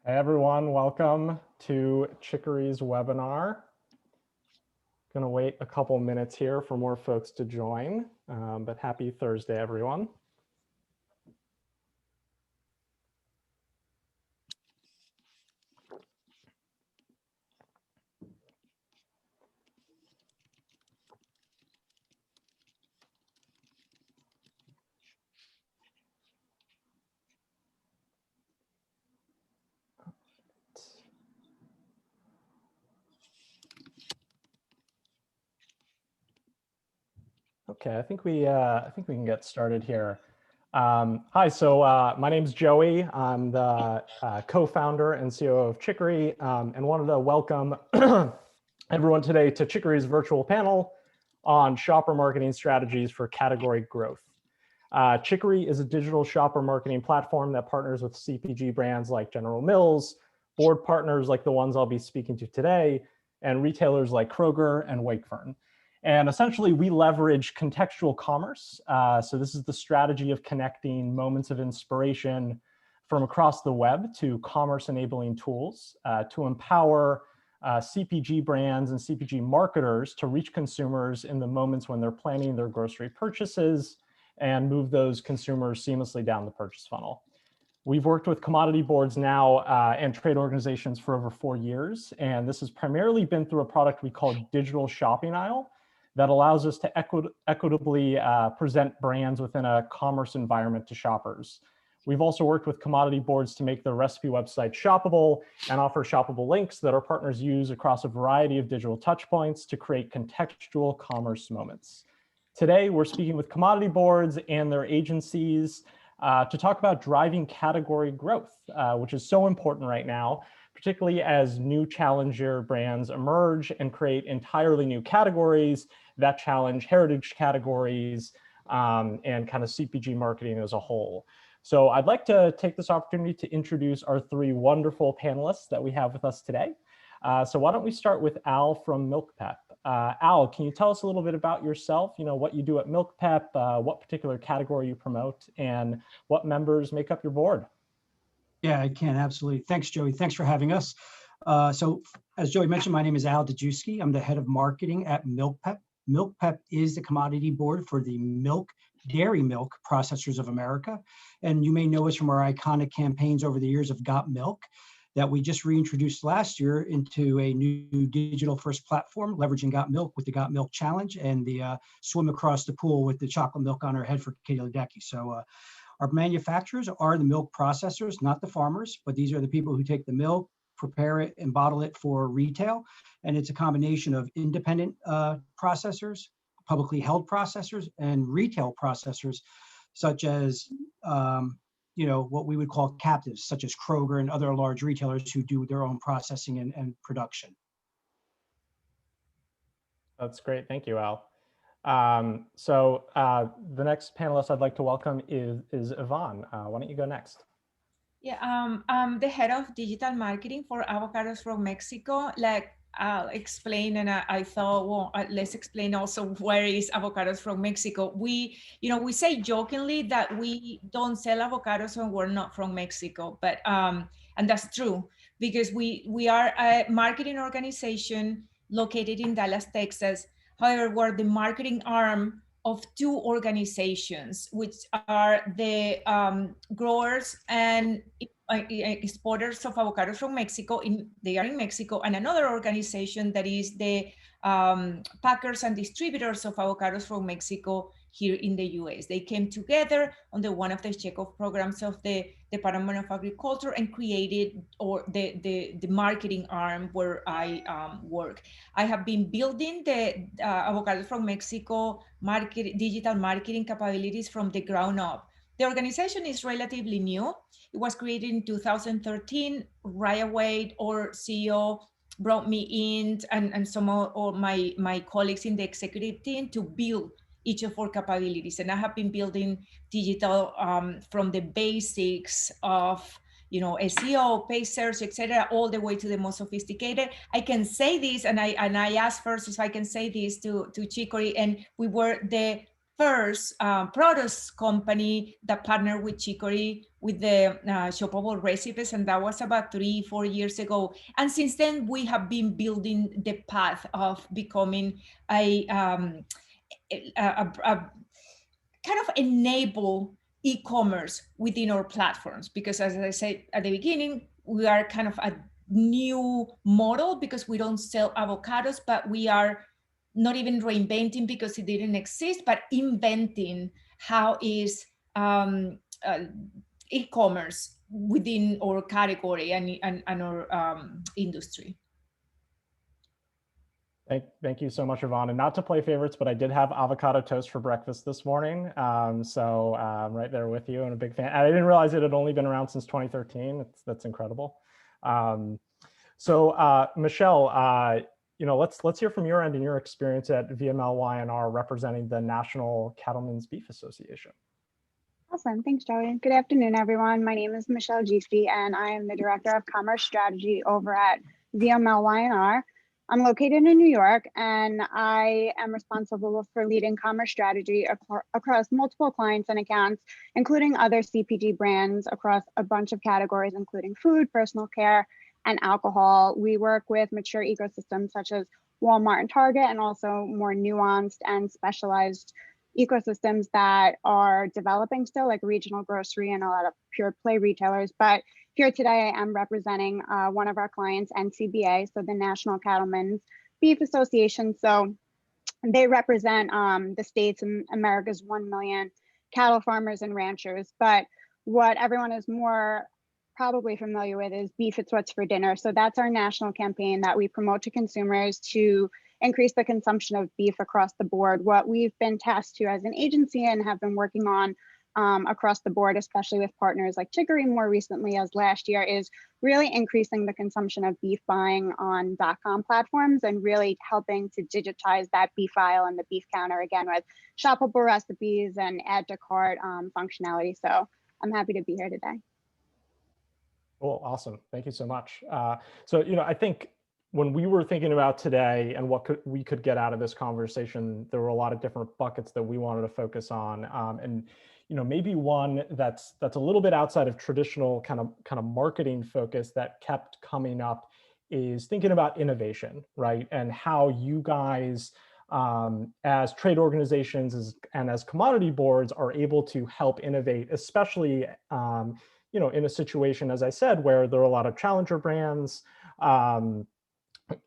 Hey everyone, welcome to Chicory's webinar. Gonna wait a couple minutes here for more folks to join, but happy Thursday, everyone. Okay, I think we can get started here. Hi, so my name's Joey. I'm the co-founder and CEO of Chicory, and wanted to welcome everyone today to Chicory's virtual panel on shopper marketing strategies for category growth. Chicory is a digital shopper marketing platform that partners with CPG brands like General Mills, board partners like the ones I'll be speaking to today, and retailers like Kroger and Wakefern. And essentially, we leverage contextual commerce. So this is the strategy of connecting moments of inspiration from across the web to commerce-enabling tools to empower CPG brands and CPG marketers to reach consumers in the moments when they're planning their grocery purchases and move those consumers seamlessly down the purchase funnel. We've worked with commodity boards now and trade organizations for over 4 years, and this has primarily been through a product we call Digital Shopping Aisle that allows us to equitably present brands within a commerce environment to shoppers. We've also worked with commodity boards to make their recipe website shoppable and offer shoppable links that our partners use across a variety of digital touchpoints to create contextual commerce moments. Today, we're speaking with commodity boards and their agencies to talk about driving category growth, which is so important right now, particularly as new challenger brands emerge and create entirely new categories that challenge heritage categories and kind of CPG marketing as a whole. So I'd like to take this opportunity to introduce our 3 wonderful panelists that we have with us today. So why don't we start with Al from MilkPep. Al, can you tell us a little bit about yourself, what you do at MilkPep, what particular category you promote, and what members make up your board? Yeah, I can, absolutely. Thanks, Joey. Thanks for having us. So as Joey mentioned, my name is Al Dejewski. I'm the head of marketing at MilkPep. MilkPep is the commodity board for the dairy milk processors of America. And you may know us from our iconic campaigns over the years of Got Milk that we just reintroduced last year into a new digital first platform, leveraging Got Milk with the Got Milk Challenge and the swim across the pool with the chocolate milk on her head for Katie Ledecky. So our manufacturers are the milk processors, not the farmers, but these are the people who take the milk, prepare it, and bottle it for retail. And it's a combination of independent processors, publicly held processors, and retail processors, such as what we would call captives, such as Kroger and other large retailers who do their own processing and production. That's great. Thank you, Al. So the next panelist I'd like to welcome is Yvonne. Why don't you go next? Yeah, I'm the head of digital marketing for Avocados from Mexico. Like I'll explain, and I thought, well, let's explain also where is Avocados from Mexico. We say jokingly that we don't sell avocados when we're not from Mexico, but and that's true because we are a marketing organization located in Dallas, Texas. However, we're the marketing arm of 2 organizations, which are the growers and exporters of avocados from Mexico. They are in Mexico, and another organization that is the packers and distributors of avocados from Mexico here in the US. They came together under one of the checkoff programs of the Department of Agriculture and created the marketing arm where I work. I have been building the Avocados from Mexico digital marketing capabilities from the ground up. The organization is relatively new. It was created in 2013. Right away, our CEO brought me in and some of my colleagues in the executive team to build each of our capabilities. And I have been building digital from the basics of SEO, paid search, etc., all the way to the most sophisticated. I can say this, and I asked first if I can say this to Chicory, and we were the first produce company that partnered with Chicory with the shoppable recipes, and that was about 3-4 years ago. And since then, we have been building the path of becoming a kind of enable e-commerce within our platforms, because as I said at the beginning, we are kind of a new model because we don't sell avocados, but we are not even reinventing because it didn't exist, but inventing how is e-commerce within our category and our industry. Thank you so much, Yvonne. And not to play favorites, but I did have avocado toast for breakfast this morning. So I'm right there with you and a big fan. I didn't realize it had only been around since 2013. That's incredible. Michelle, let's hear from your end and your experience at VML-Y&R representing the National Cattlemen's Beef Association. Awesome. Thanks, Joey. Good afternoon, everyone. My name is Michelle Giesti, and I am the Director of Commerce Strategy over at VML-Y&R. I'm located in New York, and I am responsible for leading commerce strategy across multiple clients and accounts, including other CPG brands across a bunch of categories, including food, personal care, and alcohol. We work with mature ecosystems such as Walmart and Target, and also more nuanced and specialized ecosystems that are developing still, like regional grocery and a lot of pure play retailers. But here today, I am representing one of our clients, NCBA, so the National Cattlemen's Beef Association. So they represent the states and America's 1 million cattle farmers and ranchers. But what everyone is more probably familiar with is Beef, It's What's for Dinner. So that's our national campaign that we promote to consumers to increase the consumption of beef across the board. What we've been tasked to as an agency and have been working on across the board, especially with partners like Chicory more recently as last year, is really increasing the consumption of beef buying on .com platforms and really helping to digitize that beef aisle and the beef counter, again, with shoppable recipes and add to cart functionality. So I'm happy to be here today. Cool, awesome. Thank you so much. I think when we were thinking about today and what we could get out of this conversation, there were a lot of different buckets that we wanted to focus on. And maybe one that's a little bit outside of traditional kind of marketing focus that kept coming up is thinking about innovation, right? And how you guys, as trade organizations and as commodity boards, are able to help innovate, especially in a situation, as I said, where there are a lot of challenger brands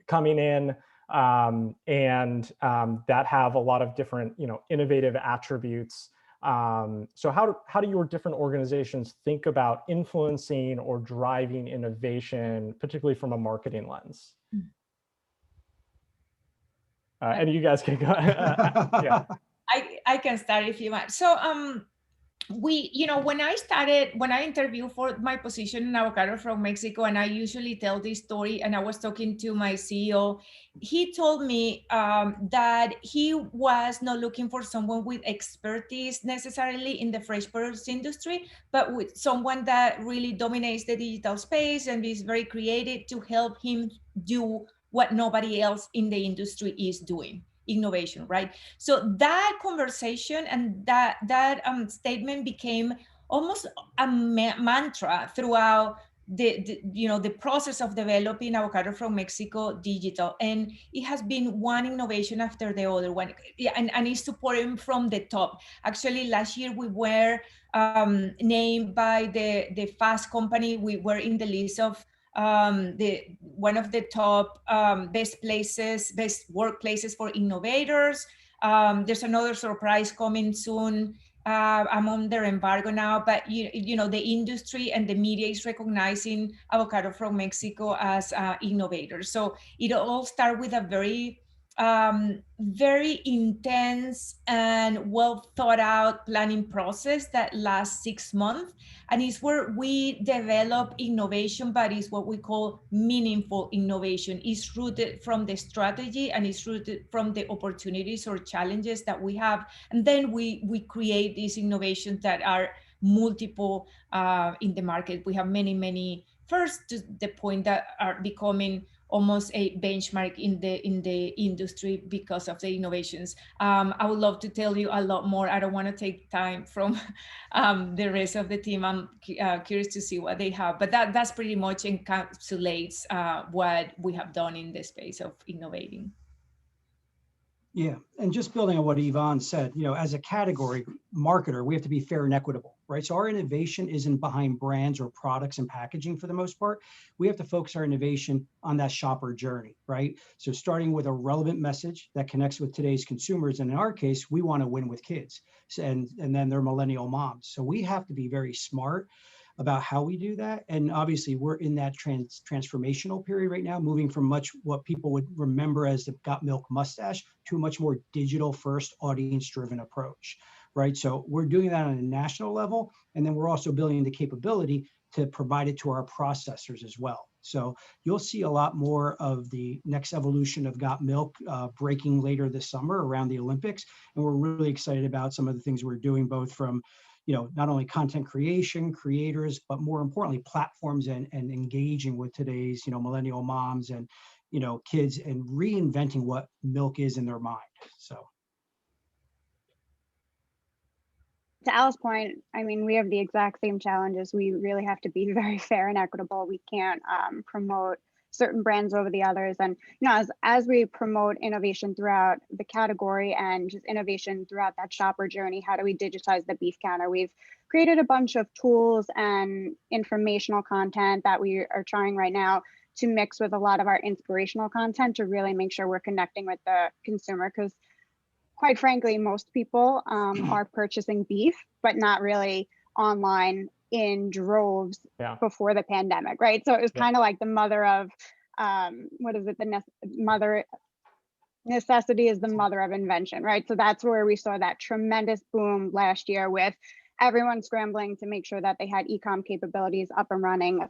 coming in and that have a lot of different, innovative attributes. So how do your different organizations think about influencing or driving innovation, particularly from a marketing lens? And you guys can go. Yeah. I can start if you want. So when I interview for my position in Avocado from Mexico, and I usually tell this story, and I was talking to my CEO, he told me that he was not looking for someone with expertise necessarily in the fresh produce industry, but with someone that really dominates the digital space and is very creative to help him do what nobody else in the industry is doing. Innovation, right? So that conversation and that statement became almost a mantra throughout the process of developing Avocado from Mexico digital, and it has been one innovation after the other one, and it's supported from the top. Actually, last year we were named by the Fast Company. We were in the list of one of the top best workplaces for innovators. There's another surprise coming soon. I'm under embargo now, but the industry and the media is recognizing Avocado from Mexico as innovators. So it all started with a very very intense and well thought out planning process that lasts 6 months, and it's where we develop innovation, but it's what we call meaningful innovation. It's rooted from the strategy and it's rooted from the opportunities or challenges that we have, and then we create these innovations that are multiple in the market. We have many first to the point that are becoming almost a benchmark in the industry because of the innovations. I would love to tell you a lot more. I don't want to take time from the rest of the team. I'm curious to see what they have, but that's pretty much encapsulates what we have done in the space of innovating. Yeah, and just building on what Yvonne said, as a category marketer, we have to be fair and equitable, right? So our innovation isn't behind brands or products and packaging for the most part. We have to focus our innovation on that shopper journey, right? So starting with a relevant message that connects with today's consumers, and in our case, we want to win with kids, and then they're millennial moms. So we have to be very smart about how we do that. And obviously we're in that transformational period right now, moving from much what people would remember as the Got Milk mustache to a much more digital first audience driven approach, right? So we're doing that on a national level. And then we're also building the capability to provide it to our processors as well. So you'll see a lot more of the next evolution of Got Milk breaking later this summer around the Olympics. And we're really excited about some of the things we're doing, both from not only content creation, creators, but more importantly, platforms and engaging with today's, millennial moms and, kids, and reinventing what milk is in their mind. So. To Al's point, I mean, we have the exact same challenges. We really have to be very fair and equitable. We can't promote certain brands over the others. And as we promote innovation throughout the category and just innovation throughout that shopper journey, how do we digitize the beef counter? We've created a bunch of tools and informational content that we are trying right now to mix with a lot of our inspirational content to really make sure we're connecting with the consumer, because quite frankly, most people are purchasing beef, but not really online in droves before the pandemic, right? So it was kind of like the mother of, necessity is the mother of invention, right? So that's where we saw that tremendous boom last year with everyone scrambling to make sure that they had e-com capabilities up and running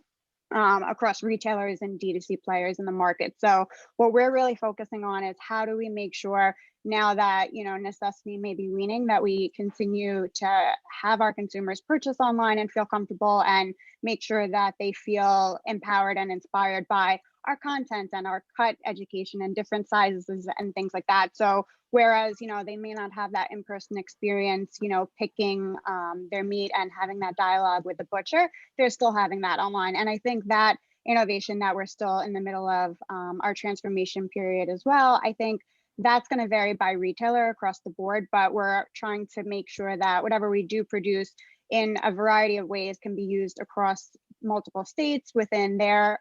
across retailers and D2C players in the market. So what we're really focusing on is how do we make sure now that, necessity may be weaning, that we continue to have our consumers purchase online and feel comfortable and make sure that they feel empowered and inspired by our content and our cut education and different sizes and things like that. So whereas, they may not have that in-person experience, picking their meat and having that dialogue with the butcher, they're still having that online. And I think that innovation that we're still in the middle of our transformation period as well, I think that's going to vary by retailer across the board, but we're trying to make sure that whatever we do produce in a variety of ways can be used across multiple states within their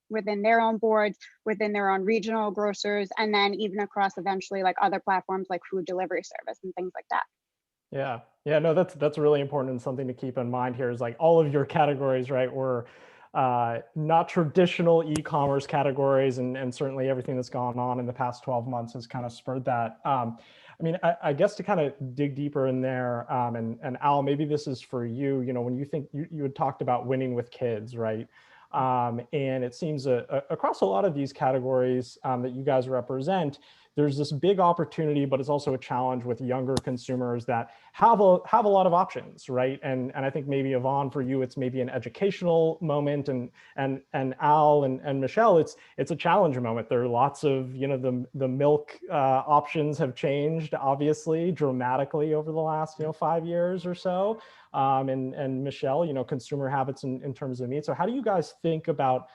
within their own boards, within their own regional grocers, and then even across eventually like other platforms like food delivery service and things like that. Yeah, no, that's really important, and something to keep in mind here is like all of your categories, right, were not traditional e-commerce categories, and certainly everything that's gone on in the past 12 months has kind of spurred that. I mean, I guess to kind of dig deeper in there, and Al, maybe this is for you, when you think you had talked about winning with kids, right? And it seems across a lot of these categories that you guys represent, there's this big opportunity, but it's also a challenge with younger consumers that have a lot of options, right? And I think maybe Yvonne, for you, it's maybe an educational moment, and Al and Michelle, it's a challenge moment. There are lots of, the milk options have changed obviously dramatically over the last 5 years or so. And Michelle, consumer habits in terms of meat. So how do you guys think about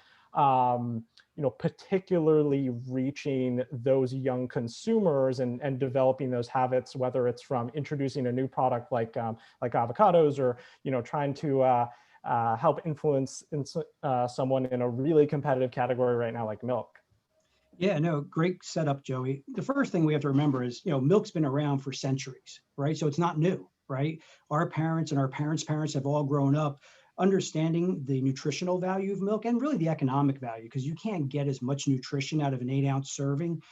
particularly reaching those young consumers and developing those habits, whether it's from introducing a new product like avocados, or trying to help influence someone in a really competitive category right now like milk? Yeah, no, great setup, Joey. The first thing we have to remember is, milk's been around for centuries, right? So it's not new, right? Our parents and our parents' parents have all grown up understanding the nutritional value of milk and really the economic value, because you can't get as much nutrition out of an 8-ounce serving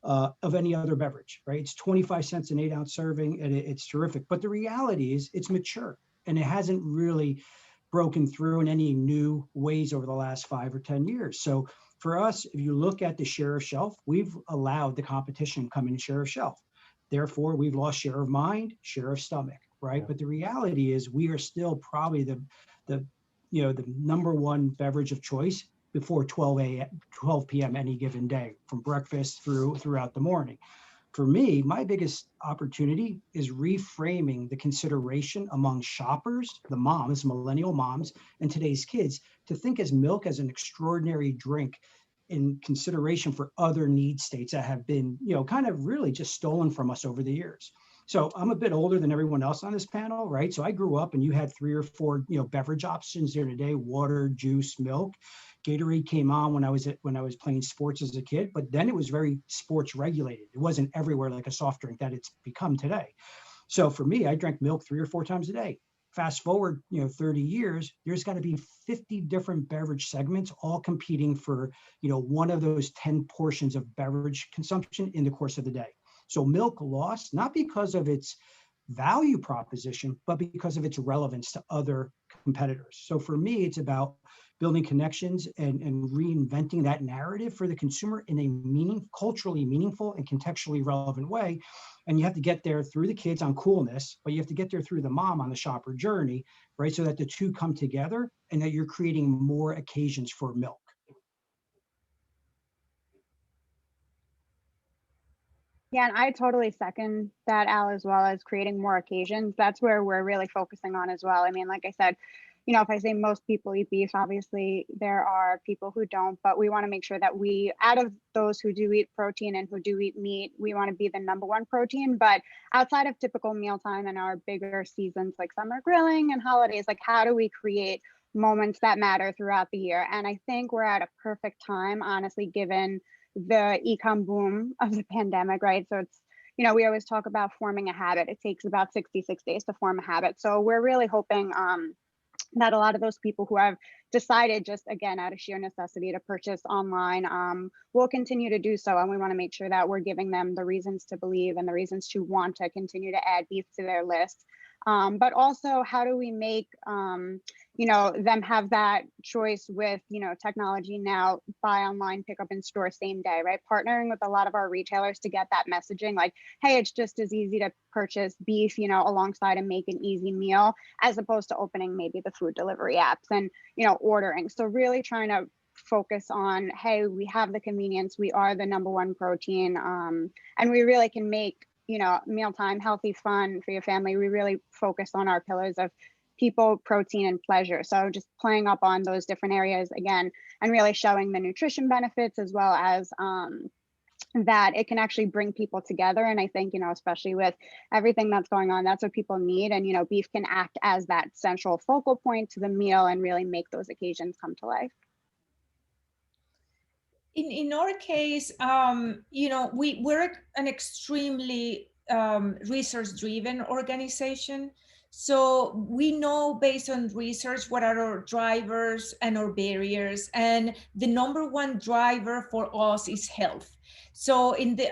of any other beverage, right? It's 25 cents an 8-ounce serving, and it's terrific. But the reality is it's mature, and it hasn't really broken through in any new ways over the last 5 or 10 years. So for us, if you look at the share of shelf, we've allowed the competition come in share of shelf. Therefore, we've lost share of mind, share of stomach, right? Yeah. But the reality is we are still probably the number one beverage of choice before 12 p.m. any given day, from breakfast throughout the morning. For me, my biggest opportunity is reframing the consideration among shoppers, the moms, millennial moms, and today's kids, to think as milk as an extraordinary drink in consideration for other need states that have been, kind of really just stolen from us over the years. So I'm a bit older than everyone else on this panel, right? So I grew up and you had 3 or 4, beverage options there today: water, juice, milk. Gatorade came on when I was playing sports as a kid, but then it was very sports regulated. It wasn't everywhere like a soft drink that it's become today. So for me, I drank milk 3 or 4 times a day. Fast forward, 30 years, there's got to be 50 different beverage segments, all competing for, one of those 10 portions of beverage consumption in the course of the day. So milk lost, not because of its value proposition, but because of its relevance to other competitors. So for me, it's about building connections and reinventing that narrative for the consumer in a culturally meaningful and contextually relevant way. And you have to get there through the kids on coolness, but you have to get there through the mom on the shopper journey, right? So that the two come together and that you're creating more occasions for milk. Yeah, and I totally second that, Al, as well as creating more occasions. That's where we're really focusing on as well. I mean, like I said, if I say most people eat beef, obviously there are people who don't, but we want to make sure that we, out of those who do eat protein and who do eat meat, we want to be the #1 protein. But outside of typical mealtime and our bigger seasons like summer grilling and holidays, like how do we create moments that matter throughout the year? And I think we're at a perfect time, honestly, given the e-com boom of the pandemic, right? So it's, we always talk about forming a habit. It takes about 66 days to form a habit. So we're really hoping that a lot of those people who have decided, just again out of sheer necessity, to purchase online will continue to do so. And we want to make sure that we're giving them the reasons to believe and the reasons to want to continue to add beef to their list. But also, how do we make them have that choice with technology now, buy online, pick up in store same day, right? Partnering with a lot of our retailers to get that messaging, like, hey, it's just as easy to purchase beef, alongside and make an easy meal, as opposed to opening maybe the food delivery apps and ordering. So really trying to focus on, hey, we have the convenience, we are the #1 protein, and we really can make mealtime healthy, fun for your family. We really focus on our pillars of people, protein, and pleasure. So just playing up on those different areas again, and really showing the nutrition benefits, as well as that it can actually bring people together. And I think, especially with everything that's going on, that's what people need. And, beef can act as that central focal point to the meal and really make those occasions come to life. In our case, we're an extremely research-driven organization. So we know based on research what are our drivers and our barriers. And the #1 driver for us is health. So in the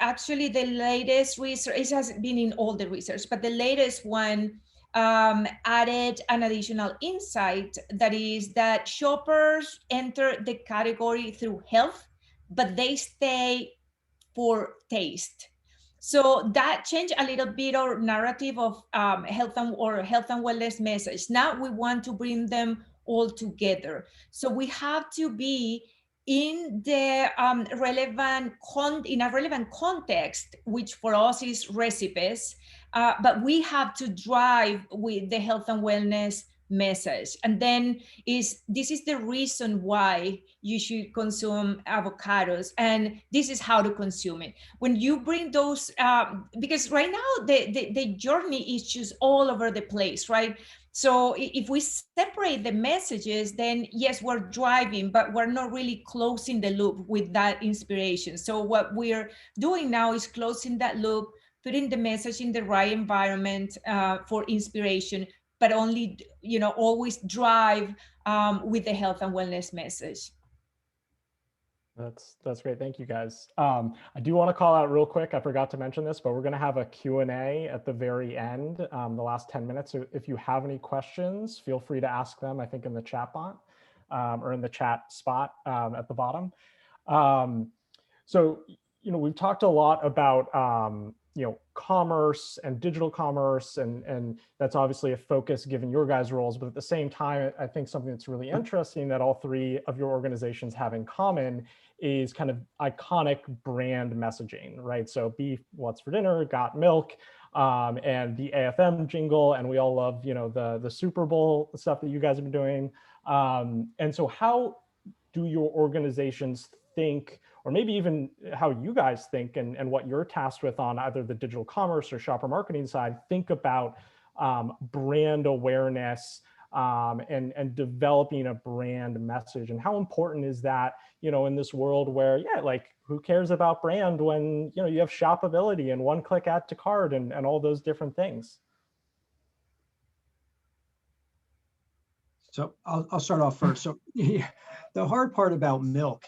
latest research, it has been in all the research, but the latest one added an additional insight, that is that shoppers enter the category through health, but they stay for taste. So that changed a little bit our narrative of health and wellness message. Now we want to bring them all together. So we have to be in the relevant context, which for us is recipes, but we have to drive with the health and wellness message. And then this is the reason why you should consume avocados, and this is how to consume it. When you bring those, because right now the journey is just all over the place, right? So if we separate the messages, then yes, we're driving, but we're not really closing the loop with that inspiration. So what we're doing now is closing that loop, putting the message in the right environment for inspiration, but only, always drive with the health and wellness message. That's great. Thank you, guys. I do want to call out real quick, I forgot to mention this, but we're going to have a Q&A at the very end, the last 10 minutes. So if you have any questions, feel free to ask them, I think in the chat bot or in the chat spot at the bottom. So, we've talked a lot about commerce and digital commerce, and that's obviously a focus given your guys' roles. But at the same time, I think something that's really interesting that all three of your organizations have in common is kind of iconic brand messaging, right? So beef, what's for dinner, got milk, and the AFM jingle, and we all love, the Super Bowl stuff that you guys have been doing. And so how do your organizations think, or maybe even how you guys think and what you're tasked with on either the digital commerce or shopper marketing side, think about brand awareness and developing a brand message? And how important is that, in this world where, like, who cares about brand when, you have shoppability and one-click add to cart and all those different things? So I'll start off first. So yeah, the hard part about milk,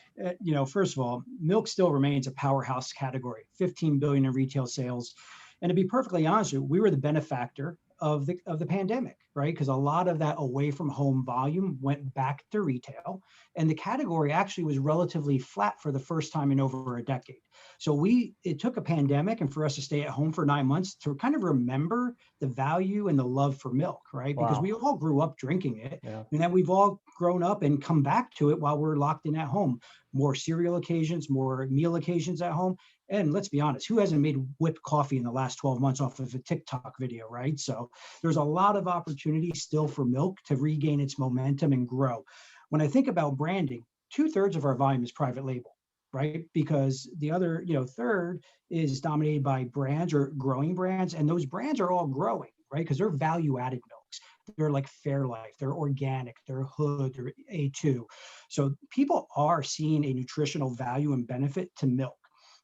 first of all, milk still remains a powerhouse category, 15 billion in retail sales. And to be perfectly honest with you, we were the benefactor of the pandemic, right? Because a lot of that away from home volume went back to retail, and the category actually was relatively flat for the first time in over a decade. So it took a pandemic and for us to stay at home for 9 months to kind of remember the value and the love for milk, right? Because we all grew up drinking it, and then we've all grown up and come back to it while we're locked in at home. More cereal occasions, more meal occasions at home. And let's be honest, who hasn't made whipped coffee in the last 12 months off of a TikTok video, right? So there's a lot of opportunity still for milk to regain its momentum and grow. When I think about branding, 2/3 of our volume is private label, right? Because the other, third is dominated by brands or growing brands. And those brands are all growing, right? Because they're value-added milks. They're like Fairlife, they're organic, they're Hood, they're A2. So people are seeing a nutritional value and benefit to milk.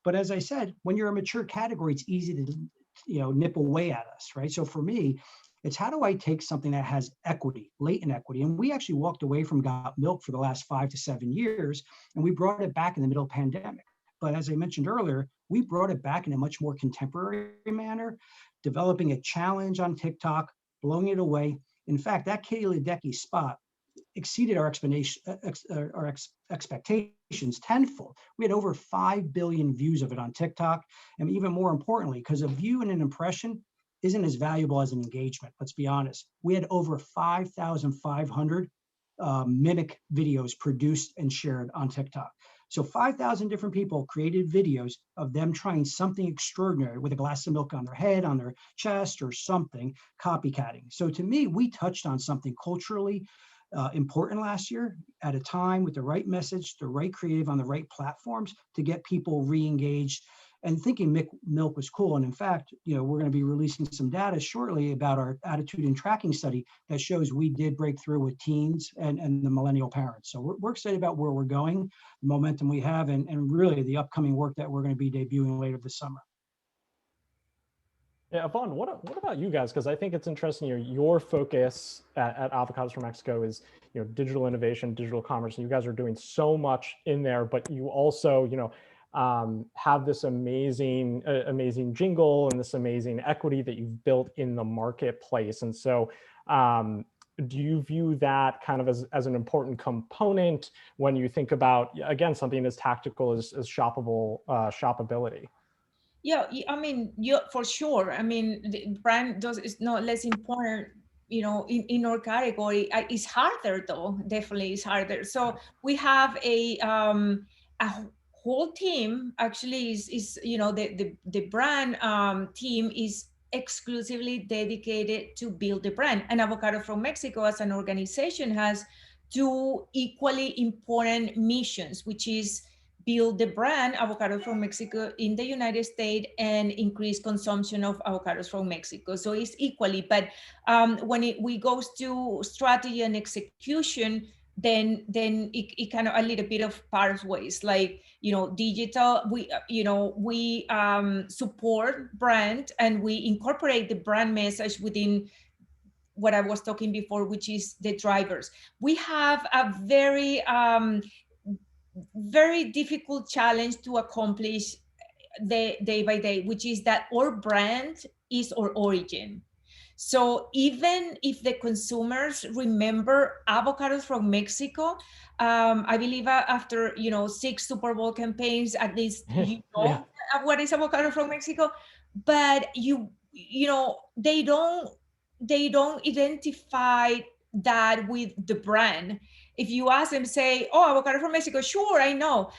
But as I said, when you're a mature category, it's easy to, nip away at us, right? So for me, it's how do I take something that has equity, latent equity? And we actually walked away from Got Milk for the last 5 to 7 years, and we brought it back in the middle of the pandemic. But as I mentioned earlier, we brought it back in a much more contemporary manner, developing a challenge on TikTok, blowing it away. In fact, that Katie Ledecky spot exceeded our expectations tenfold. We had over 5 billion views of it on TikTok. And even more importantly, because a view and an impression isn't as valuable as an engagement, let's be honest. We had over 5,500 mimic videos produced and shared on TikTok. So 5,000 different people created videos of them trying something extraordinary with a glass of milk on their head, on their chest, or something, copycatting. So to me, we touched on something culturally important last year at a time with the right message, the right creative on the right platforms to get people re-engaged and thinking milk was cool. And in fact, we're going to be releasing some data shortly about our attitude and tracking study that shows we did break through with teens and the millennial parents. So we're excited about where we're going, the momentum we have, and really the upcoming work that we're going to be debuting later this summer. Yeah, Yvonne, what about you guys? Because I think it's interesting, your focus at Avocados from Mexico is, digital innovation, digital commerce, and you guys are doing so much in there, but you also, have this amazing jingle and this amazing equity that you've built in the marketplace. And so do you view that kind of as an important component when you think about, again, something as tactical as shoppability? Yeah, I mean, for sure. I mean, the brand is not less important, in our category. It's harder though, definitely it's harder. So we have a whole team actually is the brand team is exclusively dedicated to build the brand. And Avocado from Mexico as an organization has two equally important missions, which is build the brand Avocados from Mexico in the United States and increase consumption of avocados from Mexico. So it's equally, but when we goes to strategy and execution, then it kind of a little bit of pathways, like digital. We support brand and we incorporate the brand message within what I was talking before, which is the drivers. We have a very difficult challenge to accomplish the day by day, which is that our brand is our origin. So even if the consumers remember avocados from Mexico, I believe after 6 Super Bowl campaigns, at least what is avocado from Mexico. but they don't identify that with the brand. If you ask them, say, oh, avocado from Mexico, sure, I know.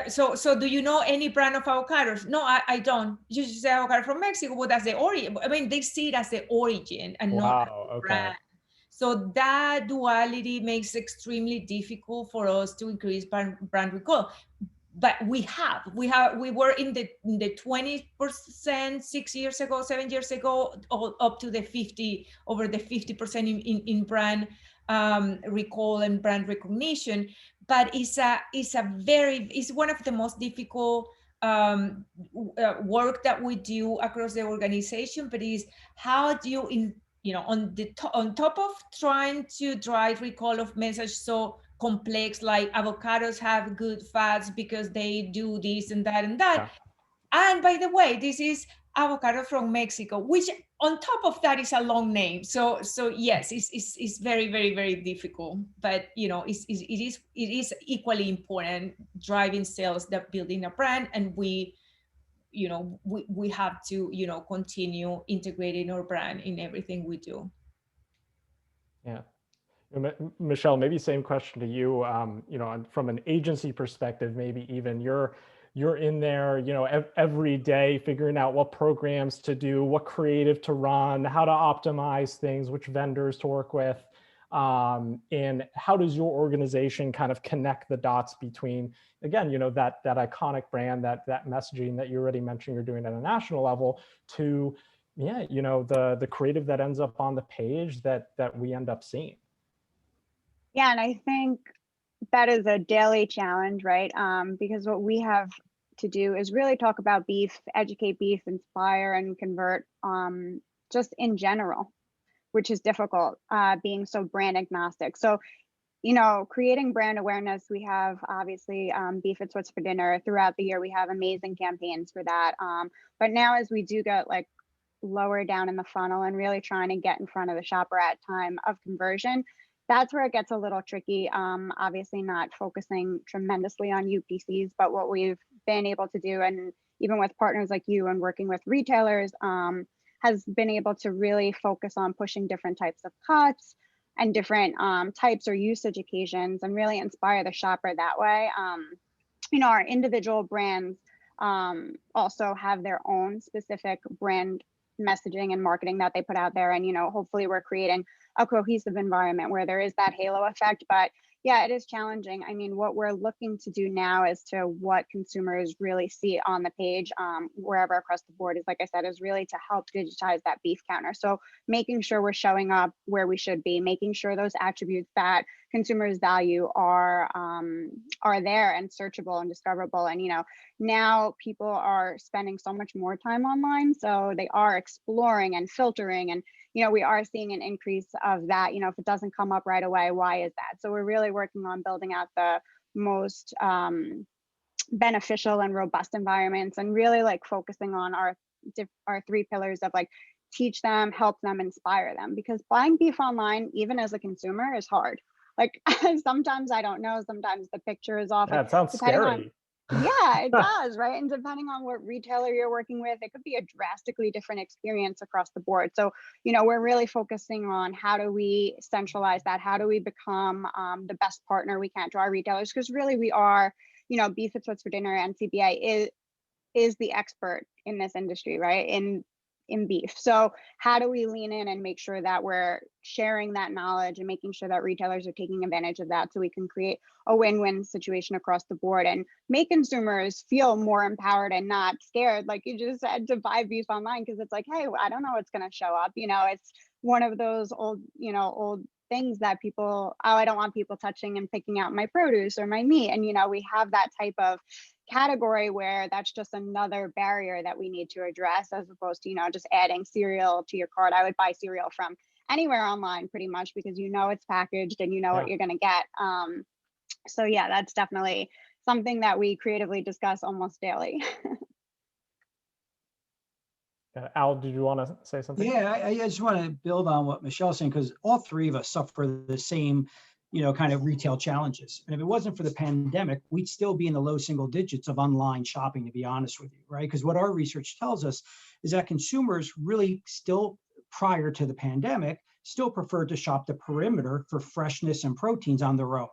So do you know any brand of avocados? No, I don't. You just say avocado from Mexico, but that's the origin. I mean, they see it as the origin and not Wow. the Okay. brand. So that duality makes it extremely difficult for us to increase brand recall. But we were in the 20% 6 years ago, 7 years ago, up to the 50% in brand recall and brand recognition. But it's one of the most difficult work that we do across the organization. But is how do you on top of trying to drive recall of message so complex, like avocados have good fats because they do this and that and that. Yeah. And by the way, this is avocado from Mexico, which on top of that is a long name. So yes, it's very, very, very difficult. But it is equally important driving sales, that building a brand, and we have to continue integrating our brand in everything we do. Yeah. Michelle, maybe same question to you. From an agency perspective, maybe even you're in there, every day figuring out what programs to do, what creative to run, how to optimize things, which vendors to work with. And how does your organization kind of connect the dots between, again, that iconic brand, that messaging that you already mentioned you're doing at a national level, to the creative that ends up on the page that we end up seeing? Yeah, and I think that is a daily challenge, right? Because what we have to do is really talk about beef, educate beef, inspire and convert, just in general, which is difficult, being so brand agnostic. So, creating brand awareness, we have obviously Beef It's What's for Dinner. Throughout the year, we have amazing campaigns for that. But now as we do get like lower down in the funnel and really trying to get in front of the shopper at time of conversion, that's where it gets a little tricky. Obviously not focusing tremendously on UPCs, but what we've been able to do, and even with partners like you and working with retailers, has been able to really focus on pushing different types of cuts and different types or usage occasions, and really inspire the shopper that way. Our individual brands also have their own specific brand messaging and marketing that they put out there. And, hopefully we're creating a cohesive environment where there is that halo effect. But yeah, it is challenging. I mean, what we're looking to do now as to what consumers really see on the page, wherever across the board, is, like I said, is really to help digitize that beef counter. So making sure we're showing up where we should be, making sure those attributes that consumers value are there and searchable and discoverable. And now people are spending so much more time online, so they are exploring and filtering, and we are seeing an increase of that. If it doesn't come up right away, why is that? So we're really working on building out the most beneficial and robust environments, and really like focusing on our 3 pillars of like teach them, help them, inspire them. Because buying beef online, even as a consumer, is hard. Like sometimes I don't know, sometimes the picture is off. Yeah, it sounds scary. Yeah, it does, right? And depending on what retailer you're working with, it could be a drastically different experience across the board. So, we're really focusing on how do we centralize that? How do we become the best partner we can to our retailers? Because really we are, Beef It's What's for Dinner and CBA is the expert in this industry, right? In beef. So how do we lean in and make sure that we're sharing that knowledge and making sure that retailers are taking advantage of that, so we can create a win-win situation across the board and make consumers feel more empowered and not scared, like you just said, to buy beef online, because it's like, hey, I don't know what's going to show up. It's one of those old things that people, I don't want people touching and picking out my produce or my meat. And we have that type of category where that's just another barrier that we need to address, as opposed to just adding cereal to your cart. I would buy cereal from anywhere online pretty much, because it's packaged and what you're going to get. So yeah, that's definitely something that we creatively discuss almost daily. Al, did you want to say something? Yeah, I just want to build on what Michelle's saying, because all 3 of us suffer the same kind of retail challenges. And if it wasn't for the pandemic, we'd still be in the low single digits of online shopping, to be honest with you, right? Because what our research tells us is that consumers really still, prior to the pandemic, still prefer to shop the perimeter for freshness and proteins on their own.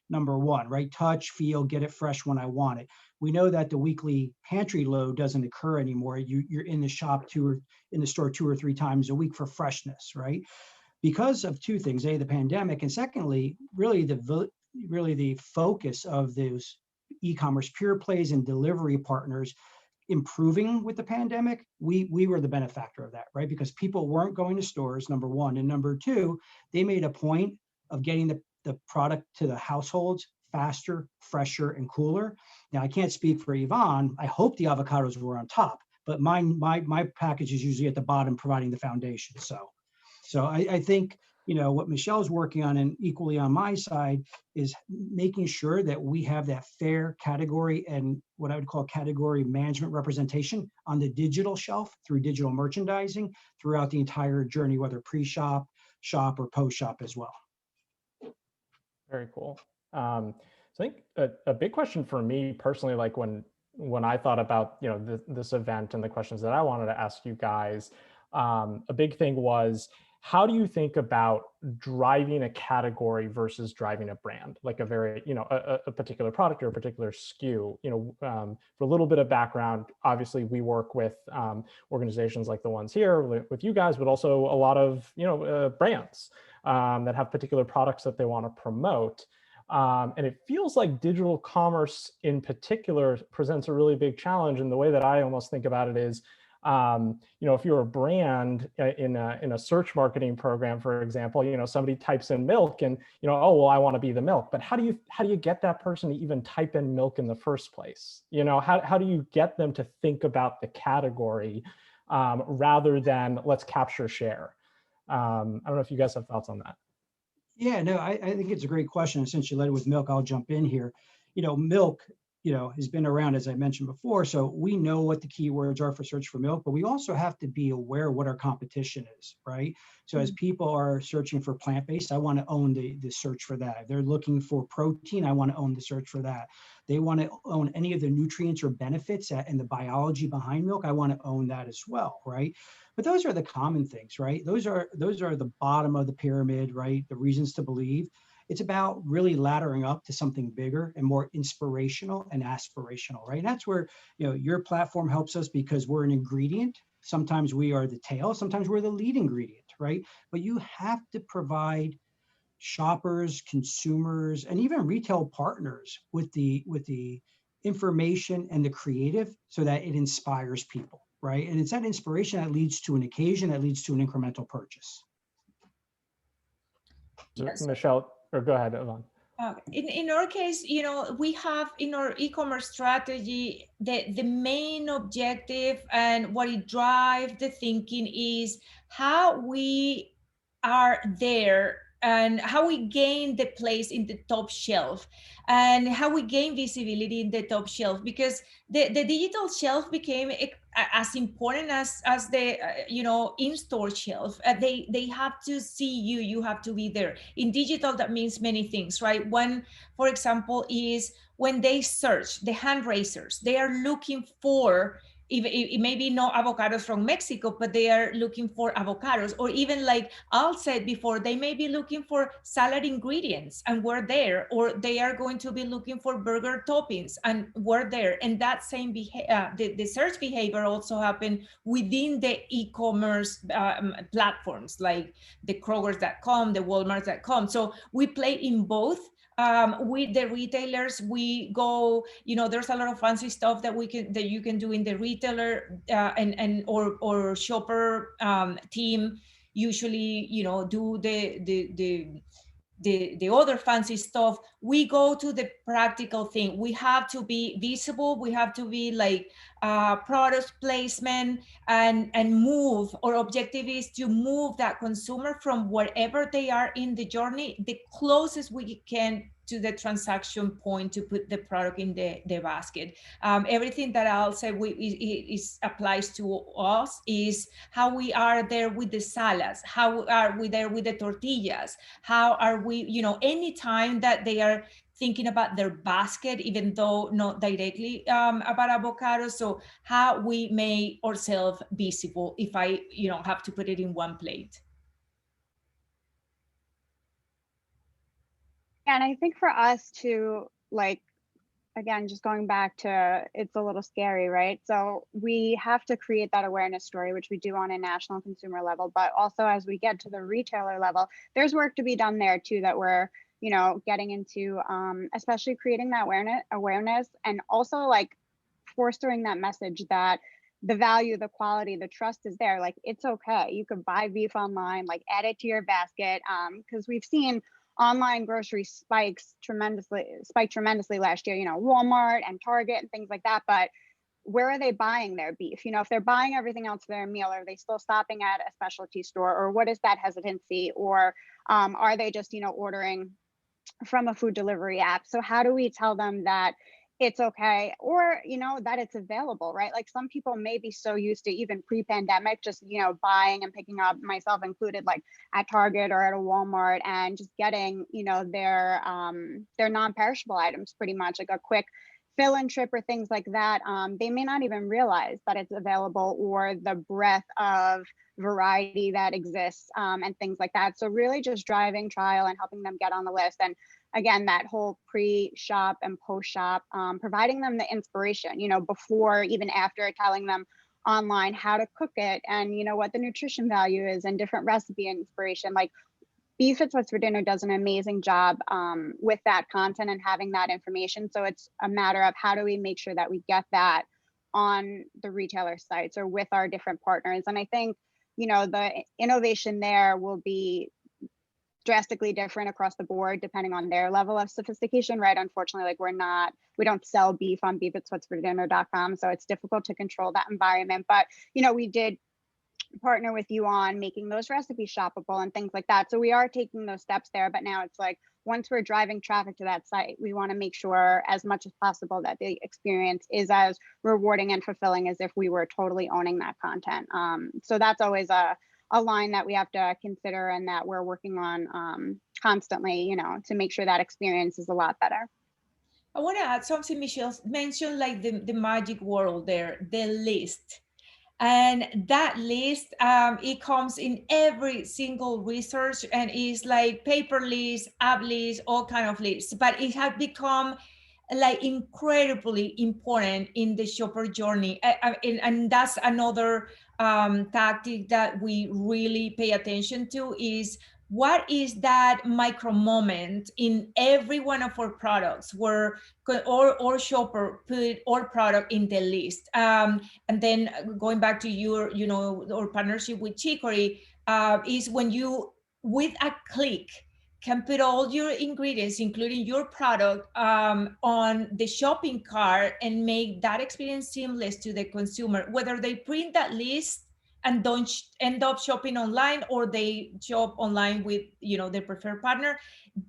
Number one, right? Touch, feel, get it fresh when I want it. We know that the weekly pantry load doesn't occur anymore. You're in the shop in the store 2 or 3 times a week for freshness, right? Because of 2 things: A, the pandemic, and secondly, really the focus of those e-commerce pure plays and delivery partners improving with the pandemic. We were the benefactor of that, right? Because people weren't going to stores, number one, and number two, they made a point of getting the product to the households faster, fresher, and cooler. Now, I can't speak for Yvonne. I hope the avocados were on top, but my package is usually at the bottom, providing the foundation. So I think, what Michelle's working on, and equally on my side, is making sure that we have that fair category and what I would call category management representation on the digital shelf through digital merchandising throughout the entire journey, whether pre-shop, shop, or post-shop as well. Very cool. So I think a big question for me personally, like when I thought about this event and the questions that I wanted to ask you guys, a big thing was, how do you think about driving a category versus driving a brand, like a very, a particular product or a particular SKU? For a little bit of background, obviously we work with organizations like the ones here with you guys, but also a lot of, brands that have particular products that they want to promote. And it feels like digital commerce in particular presents a really big challenge. And the way that I almost think about it is, if you're a brand in a search marketing program, for example, somebody types in milk and, oh, well, I want to be the milk. But how do you get that person to even type in milk in the first place? How do you get them to think about the category rather than let's capture share? I don't know if you guys have thoughts on that. Yeah, no, I think it's a great question. Since you led with milk, I'll jump in here. Milk, has been around, as I mentioned before. So we know what the keywords are for search for milk, but we also have to be aware of what our competition is, right? So as people are searching for plant-based, I want to own the search for that. If they're looking for protein, I want to own the search for that. They want to own any of the nutrients or benefits and the biology behind milk. I want to own that as well, right? But those are the common things, right? Those are the bottom of the pyramid, right? The reasons to believe. It's about really laddering up to something bigger and more inspirational and aspirational, right? And that's where, your platform helps us, because we're an ingredient. Sometimes we are the tail, sometimes we're the lead ingredient, right? But you have to provide shoppers, consumers, and even retail partners with the information and the creative so that it inspires people, right? And it's that inspiration that leads to an occasion, that leads to an incremental purchase. Yes. Michelle, or go ahead, Yvonne. In our case, we have in our e-commerce strategy, the main objective and what it drives the thinking is how we are there and how we gain the place in the top shelf and how we gain visibility in the top shelf, because the digital shelf became as important as the in-store shelf. They have to see you have to be there. In digital, that means many things, right? One, for example, is when they search, the hand raisers, they are looking for, it may be no avocados from Mexico, but they are looking for avocados. Or even like Al said before, they may be looking for salad ingredients and we're there, or they are going to be looking for burger toppings and we're there. And that same the search behavior also happened within the e-commerce platforms like the Krogers.com, the Walmarts.com. So we play in both. With the retailers, we go, there's a lot of fancy stuff that you can do in the retailer or shopper team usually, do the other fancy stuff. We go to the practical thing. We have to be visible. We have to be like product placement, and move. Our objective is to move that consumer from wherever they are in the journey, the closest we can to the transaction point to put the product in the basket. Everything that I'll say applies to us is how we are there with the salads, how are we there with the tortillas, how are we, anytime that they are thinking about their basket, even though not directly about avocados. So how we make ourselves visible if I, have to put it in one plate. And I think for us to again, just going back to, it's a little scary, right? So we have to create that awareness story, which we do on a national consumer level, but also as we get to the retailer level, there's work to be done there too, that we're, getting into, especially creating that awareness and also fostering that message that the value, the quality, the trust is there. Like, it's okay. You could buy beef online, add it to your basket. Because we've seen online grocery spike tremendously last year, Walmart and Target and things like that. But where are they buying their beef? If they're buying everything else for their meal, are they still stopping at a specialty store, or what is that hesitancy? Or are they just, ordering from a food delivery app? So how do we tell them that it's okay, or that it's available, right? Like, some people may be so used to, even pre-pandemic, just buying and picking up, myself included, at Target or at a Walmart, and just getting their non-perishable items, pretty much like a quick fill-in trip or things like that. They may not even realize that it's available, or the breadth of variety that exists, and things like that. So really just driving trial and helping them get on the list. And again, that whole pre-shop and post-shop, providing them the inspiration, before, even after, telling them online how to cook it, and what the nutrition value is, and different recipe inspiration. Like, Beef It's What's for Dinner does an amazing job with that content and having that information. So it's a matter of, how do we make sure that we get that on the retailer sites or with our different partners? And I think, the innovation there will be drastically different across the board, depending on their level of sophistication, right? Unfortunately, we don't sell beef on beefitswhatsfordinner.com, so it's difficult to control that environment. But, we did partner with you on making those recipes shoppable and things like that. So we are taking those steps there, but now it's like, once we're driving traffic to that site, we want to make sure as much as possible that the experience is as rewarding and fulfilling as if we were totally owning that content. So that's always a line that we have to consider, and that we're working on constantly, to make sure that experience is a lot better. I want to add something. Michelle mentioned the magic word there, the list. And that list, it comes in every single research, and is like paper list, app list, all kind of lists. But it has become incredibly important in the shopper journey, and that's another tactic that we really pay attention to, is what is that micro moment in every one of our products where or shopper put our product in the list. And then going back to your, our partnership with Chicory, is when you, with a click, can put all your ingredients, including your product, on the shopping cart, and make that experience seamless to the consumer, whether they print that list and don't end up shopping online, or they shop online with their preferred partner.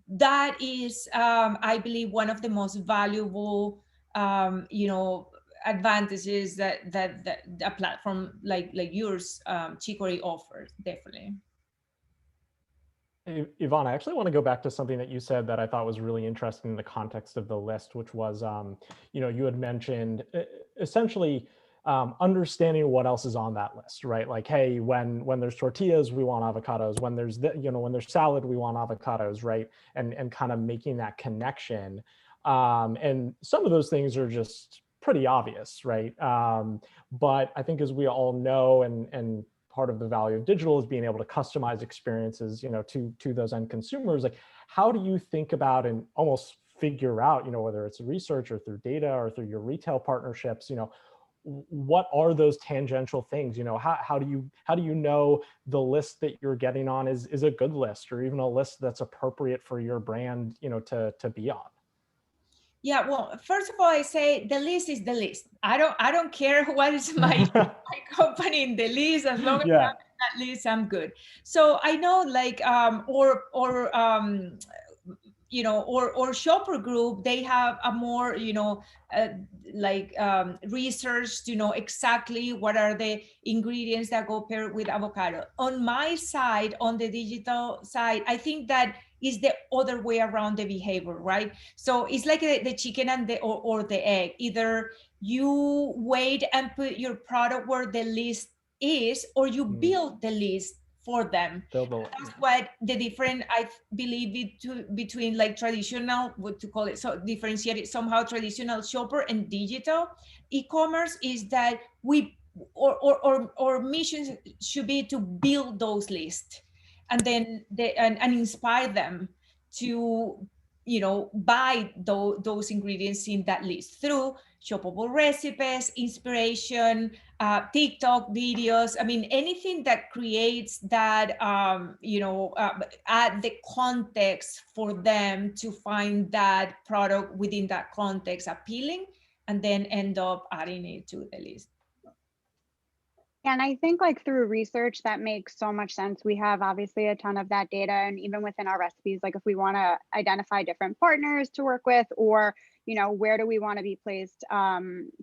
That is, I believe, one of the most valuable advantages that a platform like yours, Chicory, offers, definitely. Yvonne, I actually want to go back to something that you said that I thought was really interesting in the context of the list, which was, you had mentioned essentially understanding what else is on that list, right? Like, hey, when there's tortillas, we want avocados. When there's when there's salad, we want avocados, right? And kind of making that connection. And some of those things are just pretty obvious, right? But I think, as we all know, and part of the value of digital is being able to customize experiences, to those end consumers. Like, how do you think about and almost figure out, whether it's research or through data or through your retail partnerships, what are those tangential things? How do you know the list that you're getting on is a good list, or even a list that's appropriate for your brand, to be on? Yeah, well, first of all, I say the list is the list. I don't care what is my company in the list, as long as Yeah. I'm in that list, I'm good. So I know, like, you know, or shopper group, they have a more, you know, research to know exactly what are the ingredients that go paired with avocado. On my side, on the digital side, I think that is the other way around the behavior, right? So it's like the chicken and the or the egg. Either you wait and put your product where the list is, or you build the list for them. That's what the different, I believe, between like traditional, what to call it, so differentiated somehow, traditional shopper and digital e-commerce, is that we or mission should be to build those lists, and then and inspire them to, you know, buy those ingredients in that list through shoppable recipes, inspiration, TikTok videos. I mean, anything that creates that, you know, add the context for them to find that product within that context appealing, and then end up adding it to the list. And I think like through research, that makes so much sense. We have obviously a ton of that data, and even within our recipes, like if we want to identify different partners to work with, or where do we want to be placed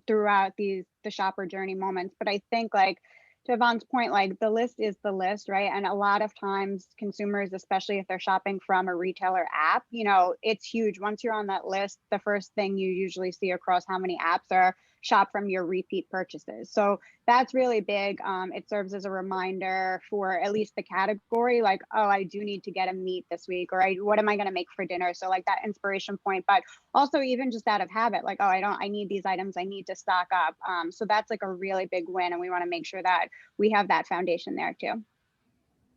throughout the shopper journey moments. But I think like to Yvonne's point, like the list is the list, right? And a lot of times consumers, especially if they're shopping from a retailer app, it's huge. Once you're on that list, the first thing you usually see across how many apps are shop from your repeat purchases. So that's really big. It serves as a reminder for at least the category, like, oh, I do need to get a meat this week, or what am I going to make for dinner? So like that inspiration point, but also even just out of habit, like, oh, I need these items, I need to stock up. So that's like a really big win. And we want to make sure that we have that foundation there too.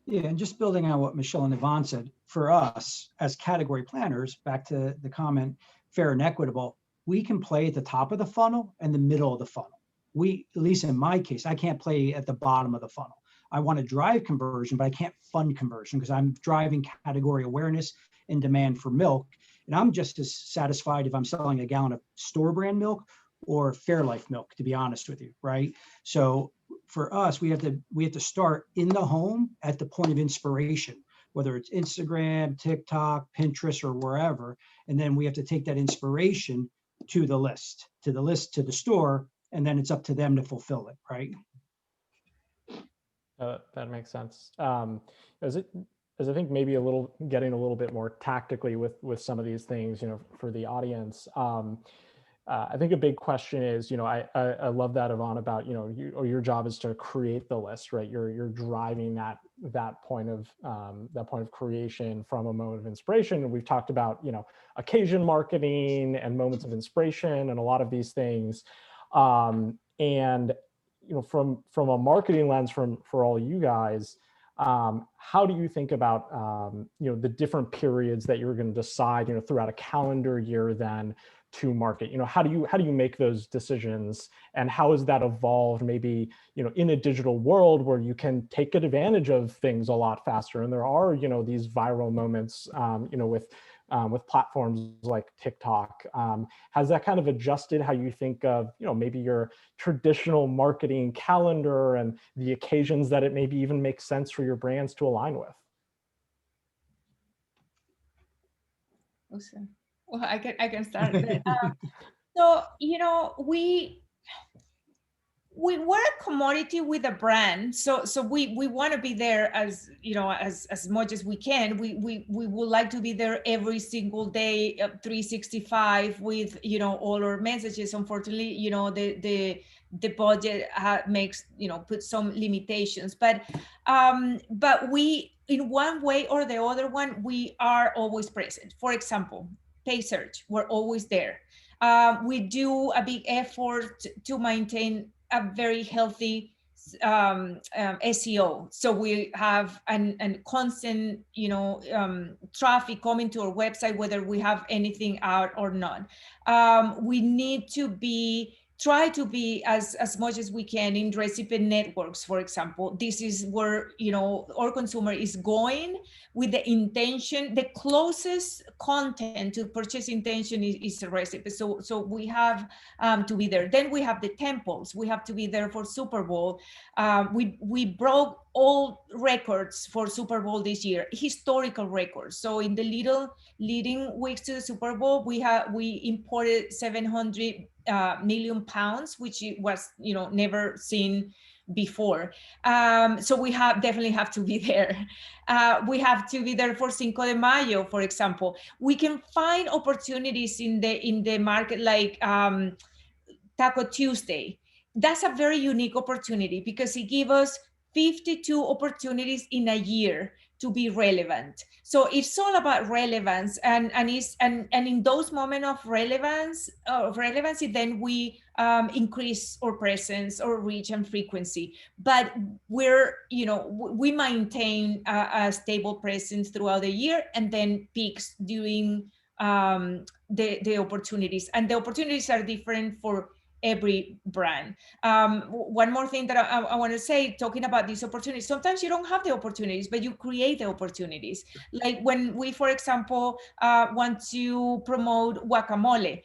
Yeah, and just building on what Michelle and Yvonne said, for us as category planners, back to the comment, fair and equitable, we can play at the top of the funnel and the middle of the funnel. We, at least in my case, I can't play at the bottom of the funnel. I want to drive conversion, but I can't fund conversion because I'm driving category awareness and demand for milk. And I'm just as satisfied if I'm selling a gallon of store brand milk or Fairlife milk, to be honest with you, right? So for us, we have to start in the home at the point of inspiration, whether it's Instagram, TikTok, Pinterest, or wherever. And then we have to take that inspiration to the list, to the store, and then it's up to them to fulfill it, right? That makes sense. As I think maybe getting a little bit more tactically with some of these things, for the audience. I think a big question is, I love that, Yvonne, about, your job is to create the list, right? You're driving that point of creation from a moment of inspiration. And we've talked about, occasion marketing and moments of inspiration and a lot of these things. And from a marketing lens, for all you guys, how do you think about the different periods that you're going to decide throughout a calendar year then to market? How do you make those decisions, and how has that evolved maybe in a digital world where you can take advantage of things a lot faster, and there are these viral moments with platforms like TikTok? Has that kind of adjusted how you think of maybe your traditional marketing calendar and the occasions that it maybe even makes sense for your brands to align with? Awesome. Well, I can start. So we're a commodity with a brand, so we want to be there as as much as we can. We would like to be there every single day, 365, with all our messages. Unfortunately, the budget makes put some limitations, but we, in one way or the other one, we are always present. For example, pay search, we're always there. We do a big effort to maintain a very healthy SEO. So we have an constant, traffic coming to our website, whether we have anything out or not. We need to be try to be as much as we can in recipe networks, for example. This is where, you know, our consumer is going with the intention. The closest content to purchase intention is a recipe. So we have to be there. Then we have the temples. We have to be there for Super Bowl. We broke all records for Super Bowl this year, historical records. So in the little leading weeks to the Super Bowl, we imported 700 million pounds, which was, you know, never seen before. So we definitely have to be there. We have to be there for Cinco de Mayo, for example. We can find opportunities in the market, like Taco Tuesday. That's a very unique opportunity because it gives us 52 opportunities in a year to be relevant. So it's all about relevance, and in those moments of relevancy, then we increase our presence or reach and frequency. But we maintain a stable presence throughout the year, and then peaks during the opportunities, and the opportunities are different for every brand. One more thing that I want to say, talking about these opportunities, sometimes you don't have the opportunities, but you create the opportunities. Like when we, for example, want to promote guacamole.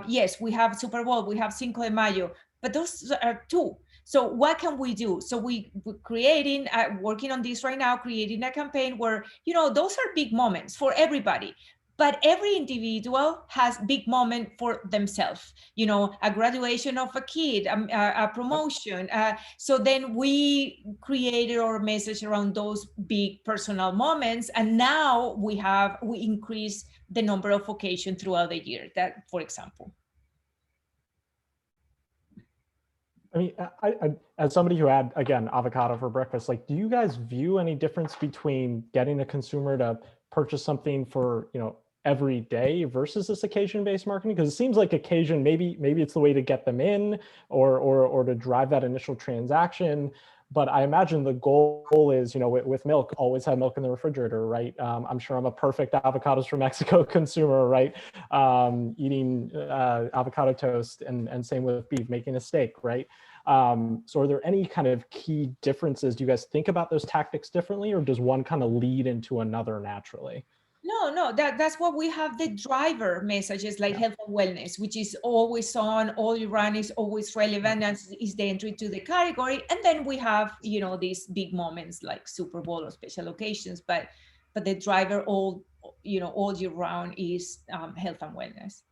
Yes, we have Super Bowl, we have Cinco de Mayo, but those are two. So what can we do? So we're creating, working on this right now, creating a campaign where, you know, those are big moments for everybody. But every individual has big moment for themselves, you know, a graduation of a kid, a promotion. So then we created our message around those big personal moments. And now we increase the number of occasions throughout the year, that, for example. I mean, I, as somebody who had, again, avocado for breakfast, like, do you guys view any difference between getting a consumer to purchase something for, you know, every day versus this occasion-based marketing? Because it seems like occasion, maybe it's the way to get them in or to drive that initial transaction. But I imagine the goal is, you know, with milk, always have milk in the refrigerator, right? I'm sure I'm a perfect avocados from Mexico consumer, right? Eating avocado toast, and same with beef, making a steak, right? So are there any kind of key differences? Do you guys think about those tactics differently, or does one kind of lead into another naturally? No, that's what we have, the driver messages, like health and wellness, which is always on, all you run, is always relevant, and is the entry to the category. And then we have, you know, these big moments like Super Bowl or special occasions, but the driver all year round is health and wellness.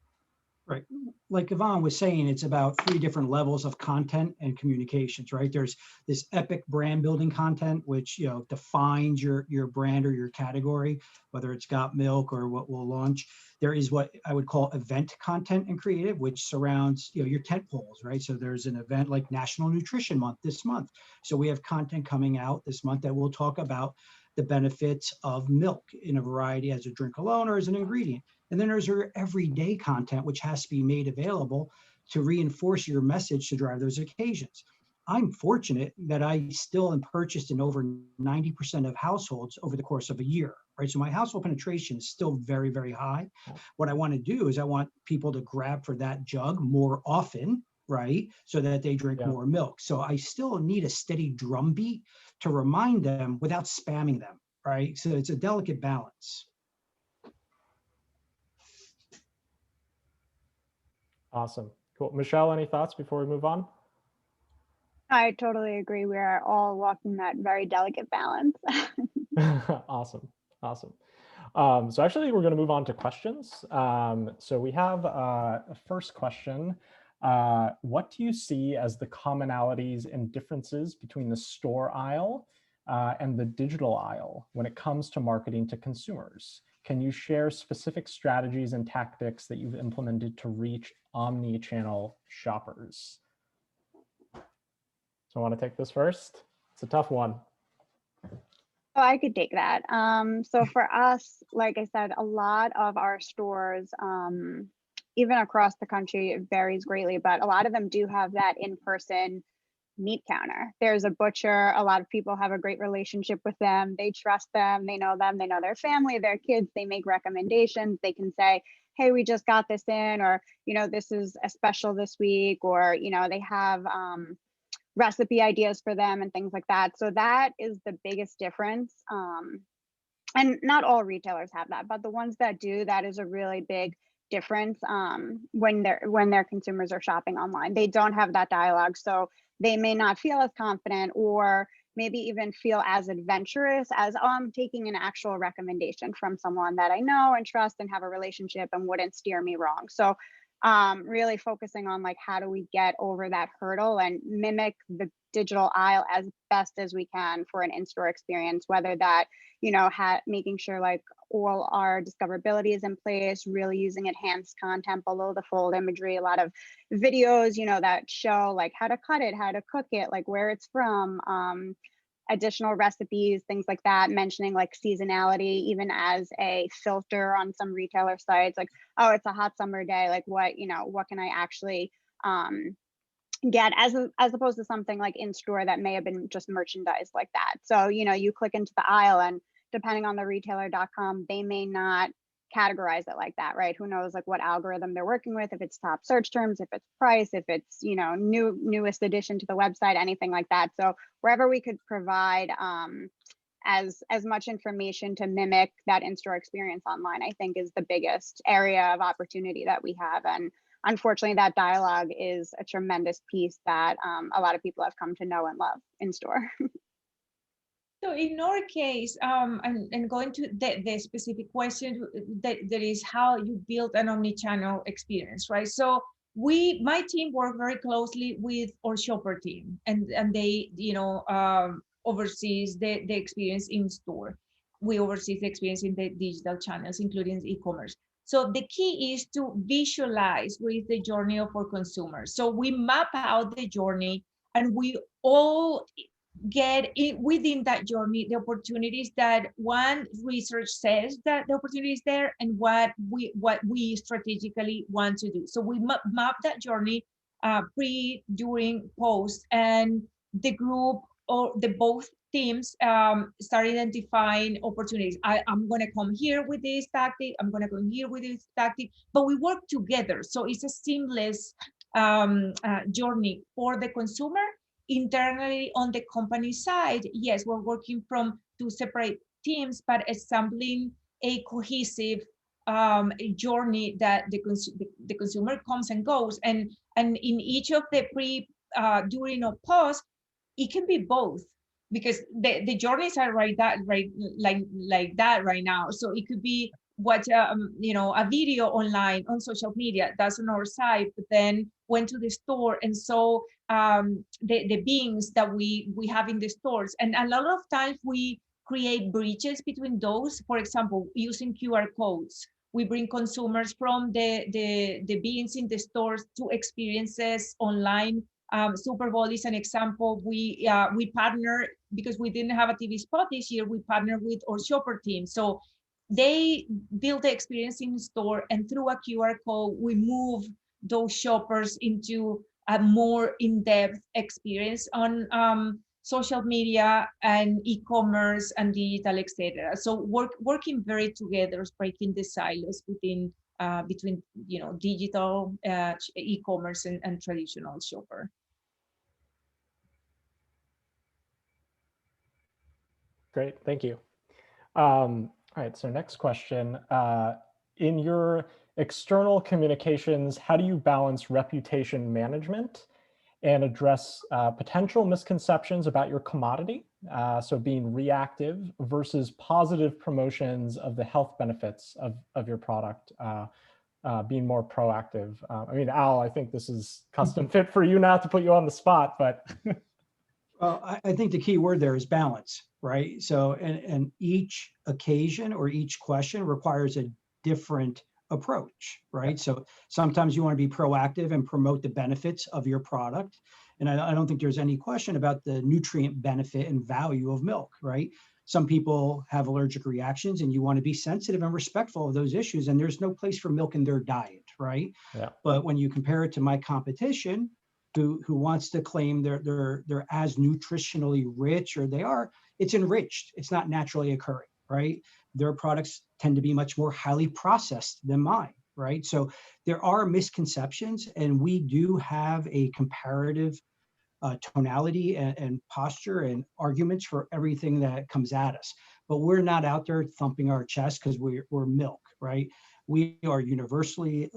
Right. Like Yvonne was saying, it's about 3 different levels of content and communications, right? There's this epic brand building content, which, you know, defines your brand or your category, whether it's got milk or what we'll launch. There is what I would call event content and creative, which surrounds, you know, your tent poles, right? So there's an event like National Nutrition Month this month. So we have content coming out this month that will talk about the benefits of milk in a variety, as a drink alone or as an ingredient. And then there's your everyday content, which has to be made available to reinforce your message to drive those occasions. I'm fortunate that I still am purchased in over 90% of households over the course of a year, right? So my household penetration is still very, very high. What I want to do is I want people to grab for that jug more often, right? So that they drink more milk. So I still need a steady drumbeat to remind them without spamming them, right? So it's a delicate balance. Awesome. Cool. Michelle, any thoughts before we move on? I totally agree. We are all walking that very delicate balance. Awesome. So actually, we're going to move on to questions. So we have a first question. What do you see as the commonalities and differences between the store aisle and the digital aisle when it comes to marketing to consumers? Can you share specific strategies and tactics that you've implemented to reach omni-channel shoppers? So I want to take this first. It's a tough one. Oh, I could take that. So for us, like I said, a lot of our stores, even across the country, it varies greatly, but a lot of them do have that in-person meat counter. There's a butcher. A lot of people have a great relationship with them. They trust them. They know their family, their kids. They make recommendations. They can say, hey, we just got this in, or, this is a special this week, or, they have recipe ideas for them and things like that. So that is the biggest difference. And not all retailers have that, but the ones that do, that is a really big difference when their consumers are shopping online. They don't have that dialogue, so they may not feel as confident, or maybe even feel as adventurous as, oh, I'm taking an actual recommendation from someone that I know and trust and have a relationship and wouldn't steer me wrong. So really focusing on like, how do we get over that hurdle and mimic the digital aisle as best as we can for an in-store experience, whether that, making sure like all our discoverability is in place, really using enhanced content below the fold imagery, a lot of videos, that show like how to cut it, how to cook it, like where it's from, additional recipes, things like that, mentioning like seasonality, even as a filter on some retailer sites, like, oh, it's a hot summer day, like what can I actually get, as opposed to something like in store that may have been just merchandised like that. So, you click into the aisle, and depending on the retailer.com, they may not categorize it like that, right? Who knows like what algorithm they're working with, if it's top search terms, if it's price, if it's, newest addition to the website, anything like that. So wherever we could provide as much information to mimic that in-store experience online, I think is the biggest area of opportunity that we have. And unfortunately, that dialogue is a tremendous piece that a lot of people have come to know and love in store. So in our case, and going to the specific question, that is how you build an omnichannel experience, right? So my team work very closely with our shopper team, and they, oversees the experience in store. We oversee the experience in the digital channels, including e-commerce. So the key is to visualize with the journey of our consumers. So we map out the journey, and we all get within that journey the opportunities that one research says that the opportunity is there, and what we strategically want to do. So we map that journey pre, during, post, and the group or the both teams start identifying opportunities. I'm going to come here with this tactic, I'm going to come here with this tactic, but we work together. So it's a seamless journey for the consumer. Internally on the company side, yes, we're working from two separate teams, but assembling a cohesive journey that the consumer comes and goes. And in each of the pre, during, or post, it can be both, because the journeys are like that right now. So it could be watch a video online on social media, that's on our site, but then went to the store and saw the beans that we have in the stores. And a lot of times we create bridges between those. For example, using QR codes, we bring consumers from the beans in the stores to experiences online. Super Bowl is an example. We partner, because we didn't have a TV spot this year, we partnered with our shopper team. So they build the experience in store, and through a QR code, we move those shoppers into a more in-depth experience on social media and e-commerce and digital, etc. So working very together, breaking the silos between digital, e-commerce, and traditional shopper. Great, thank you. All right, so next question. In your external communications, how do you balance reputation management and address potential misconceptions about your commodity? So being reactive versus positive promotions of the health benefits of your product, being more proactive. I mean, Al, I think this is custom fit for you, not to put you on the spot, but. Well, I think the key word there is balance, right? So, and each occasion or each question requires a different approach, right? So sometimes you want to be proactive and promote the benefits of your product. And I don't think there's any question about the nutrient benefit and value of milk, right? Some people have allergic reactions, and you want to be sensitive and respectful of those issues. And there's no place for milk in their diet, right? Yeah. But when you compare it to my competition, who wants to claim they're as nutritionally rich, or it's enriched, it's not naturally occurring, right? Their products tend to be much more highly processed than mine, right? So there are misconceptions, and we do have a comparative tonality and posture and arguments for everything that comes at us. But we're not out there thumping our chest because we're milk, right? We are universally,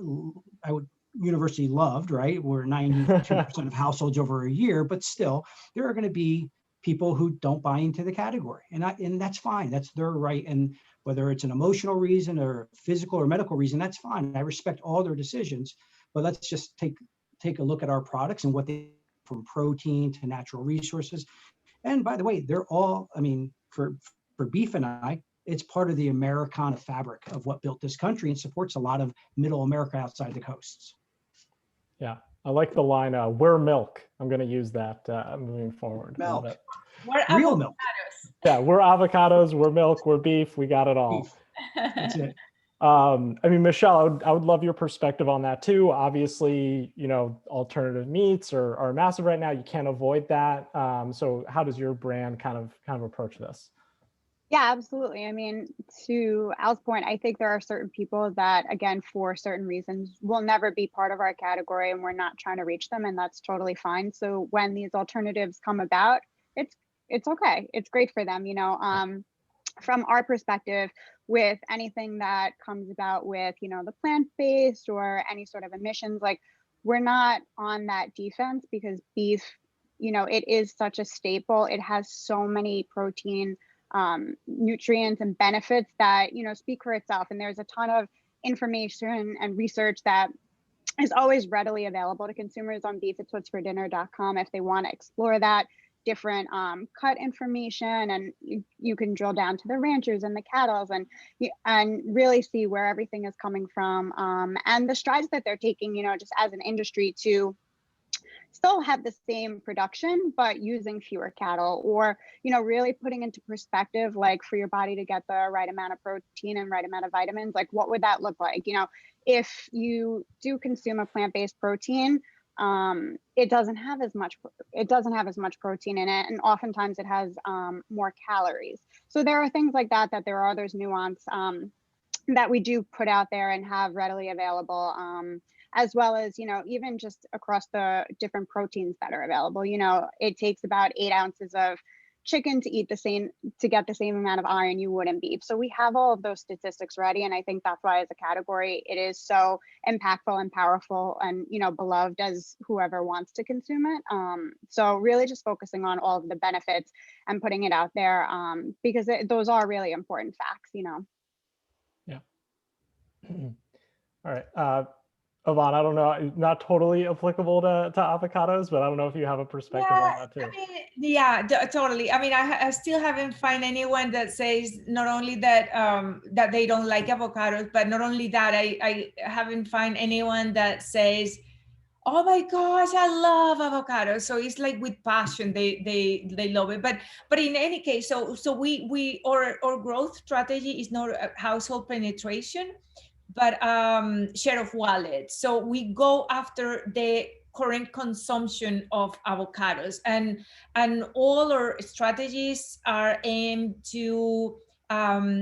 universally loved, right? We're 92% of households over a year, but still, there are going to be people who don't buy into the category, and that's fine. That's their right. And whether it's an emotional reason or physical or medical reason, that's fine. I respect all their decisions. But let's just take a look at our products and what they, from protein to natural resources. And by the way, they're all, I mean, for beef and I, it's part of the Americana fabric of what built this country and supports a lot of middle America outside the coasts. Yeah, I like the line, we're milk. I'm going to use that moving forward. Milk. Love it. We're Real milk. Yeah, we're avocados, we're milk, we're beef, we got it all. Beef. That's it. I mean, Michelle, I would love your perspective on that too. Obviously, you know, alternative meats are massive right now. You can't avoid that. So how does your brand kind of approach this? Yeah, absolutely. I mean, to Al's point, I think there are certain people that, again, for certain reasons, will never be part of our category, and we're not trying to reach them, and that's totally fine. So when these alternatives come about, it's okay. It's great for them, you know. From our perspective, with anything that comes about with, you know, the plant-based or any sort of emissions, like, we're not on that defense, because beef, you know, it is such a staple. It has so many protein nutrients and benefits that, you know, speak for itself. And there's a ton of information and research that is always readily available to consumers on beefit'swhatsfordinner.com if they want to explore that, different cut information, and you can drill down to the ranchers and the cattles and really see where everything is coming from, and the strides that they're taking, you know, just as an industry to still have the same production, but using fewer cattle, or, you know, really putting into perspective, like, for your body to get the right amount of protein and right amount of vitamins, like, what would that look like? You know, if you do consume a plant-based protein, it doesn't have as much protein in it, and oftentimes it has more calories. So there are things like that there are others nuance that we do put out there and have readily available, as well as, you know, even just across the different proteins that are available. You know, it takes about 8 ounces of chicken to get the same amount of iron you would in beef. So we have all of those statistics ready, and I think that's why, as a category, it is so impactful and powerful, and, you know, beloved as whoever wants to consume it. So really just focusing on all of the benefits and putting it out there, because those are really important facts, you know. Yeah. All right. Yvonne, I don't know, not totally applicable to avocados, but I don't know if you have a perspective on that too. I mean, yeah, totally. I mean, I still haven't found anyone that says not only that that they don't like avocados, but not only that, I haven't found anyone that says, oh my gosh, I love avocados. So it's like with passion, they love it. But in any case, so our growth strategy is not household penetration, but share of wallet. So we go after the current consumption of avocados, and all our strategies are aimed to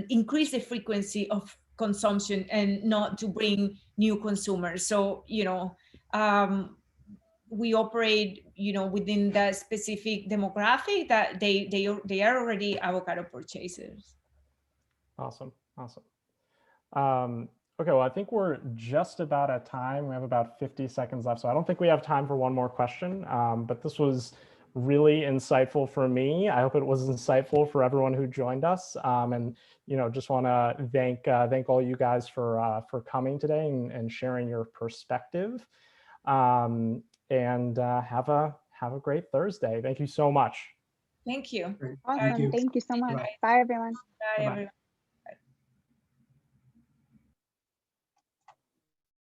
increase the frequency of consumption and not to bring new consumers. So, you know, we operate, you know, within that specific demographic that they are already avocado purchasers. Awesome. Okay, well, I think we're just about at time. We have about 50 seconds left, so I don't think we have time for one more question, but this was really insightful for me. I hope it was insightful for everyone who joined us. And, you know, just want to thank all you guys for coming today and sharing your perspective. And have a great Thursday. Thank you so much. Thank you. Awesome. Thank you so much. Bye, everyone. Bye, everyone.